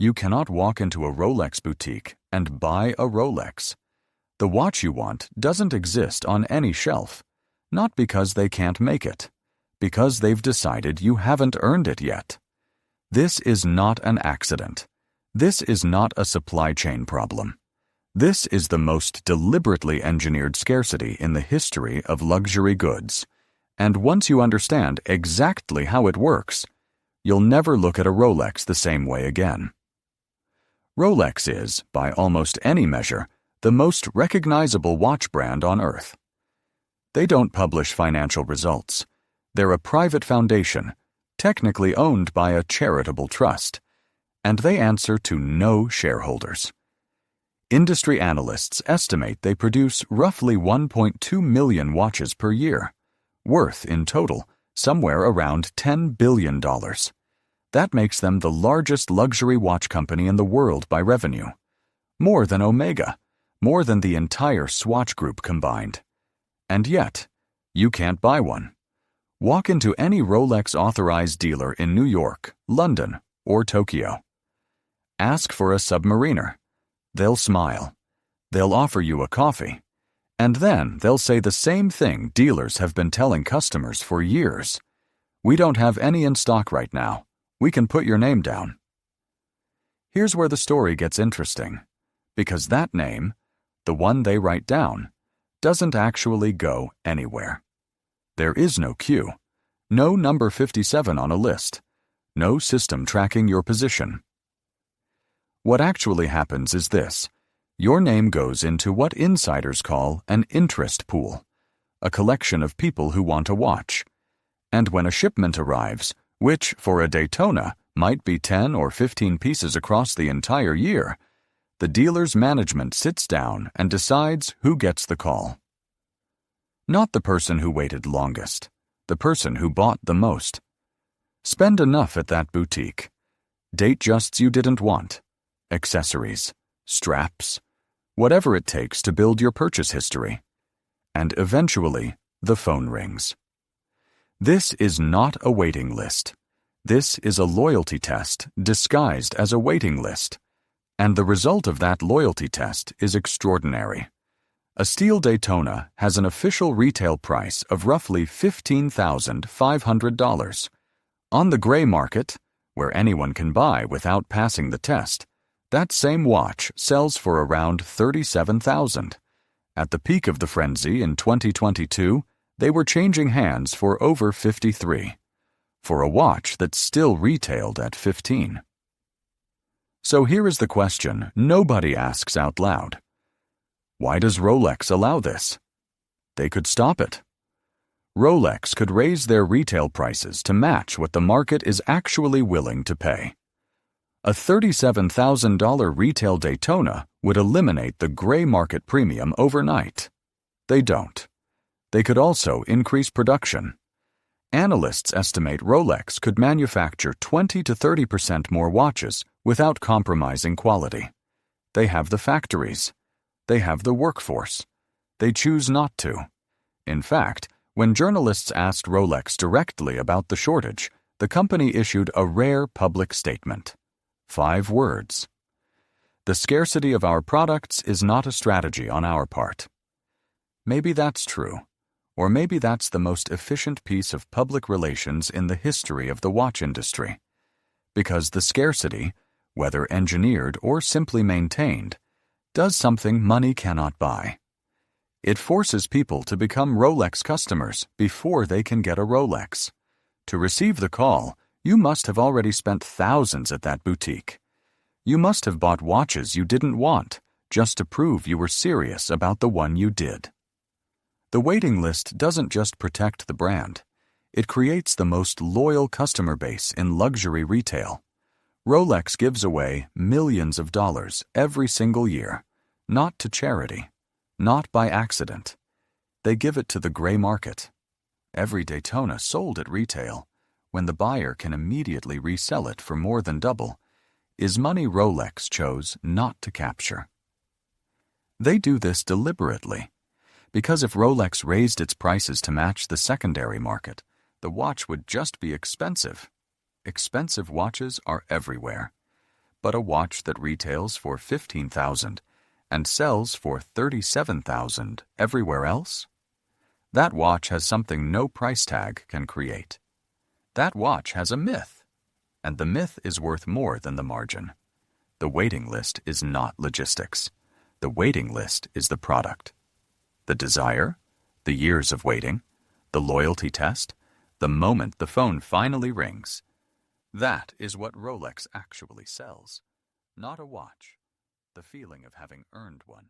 You cannot walk into a Rolex boutique and buy a Rolex. The watch you want doesn't exist on any shelf, not because they can't make it, because they've decided you haven't earned it yet. This is not an accident. This is not a supply chain problem. This is the most deliberately engineered scarcity in the history of luxury goods. And once you understand exactly how it works, you'll never look at a Rolex the same way again. Rolex is, by almost any measure, the most recognizable watch brand on earth. They don't publish financial results. They're a private foundation, technically owned by a charitable trust, and they answer to no shareholders. Industry analysts estimate they produce roughly 1.2 million watches per year, worth in total somewhere around $10 billion. That makes them the largest luxury watch company in the world by revenue. More than Omega, more than the entire Swatch Group combined. And yet, you can't buy one. Walk into any Rolex authorized dealer in New York, London, or Tokyo. Ask for a Submariner. They'll smile. They'll offer you a coffee. And then they'll say the same thing dealers have been telling customers for years. We don't have any in stock right now. We can put your name down. Here's where the story gets interesting, because that name, the one they write down, doesn't actually go anywhere. There is no queue, no number 57 on a list, no system tracking your position. What actually happens is this: your name goes into what insiders call an interest pool, a collection of people who want a watch. And when a shipment arrives, which for a Daytona might be 10 or 15 pieces across the entire year, the dealer's management sits down and decides who gets the call. Not the person who waited longest, the person who bought the most. Spend enough at that boutique. Date justs you didn't want. Accessories, straps, whatever it takes to build your purchase history. And eventually, the phone rings. This is not a waiting list. This is a loyalty test disguised as a waiting list. And the result of that loyalty test is extraordinary. A steel Daytona has an official retail price of roughly $15,500. On the gray market, where anyone can buy without passing the test, that same watch sells for around $37,000. At the peak of the frenzy in 2022, they were changing hands for over $53,000, for a watch that still retailed at $15,000. So here is the question nobody asks out loud. Why does Rolex allow this? They could stop it. Rolex could raise their retail prices to match what the market is actually willing to pay. A $37,000 retail Daytona would eliminate the gray market premium overnight. They don't. They could also increase production. Analysts estimate Rolex could manufacture 20 to 30% more watches without compromising quality. They have the factories. They have the workforce. They choose not to. In fact, when journalists asked Rolex directly about the shortage, the company issued a rare public statement. 5 words. The scarcity of our products is not a strategy on our part. Maybe that's true, or maybe that's the most efficient piece of public relations in the history of the watch industry. Because the scarcity, whether engineered or simply maintained, does something money cannot buy. It forces people to become Rolex customers before they can get a Rolex. To receive the call, you must have already spent thousands at that boutique. You must have bought watches you didn't want just to prove you were serious about the one you did. The waiting list doesn't just protect the brand. It creates the most loyal customer base in luxury retail. Rolex gives away millions of dollars every single year, not to charity, not by accident. They give it to the gray market. Every Daytona sold at retail, when the buyer can immediately resell it for more than double, is money Rolex chose not to capture. They do this deliberately, because if Rolex raised its prices to match the secondary market, the watch would just be expensive. Expensive watches are everywhere. but a watch that retails for $15,000 and sells for $37,000 everywhere else? That watch has something no price tag can create. That watch has a myth, and the myth is worth more than the margin. The waiting list is not logistics. The waiting list is the product. The desire, the years of waiting, the loyalty test, the moment the phone finally rings. That is what Rolex actually sells. Not a watch, the feeling of having earned one.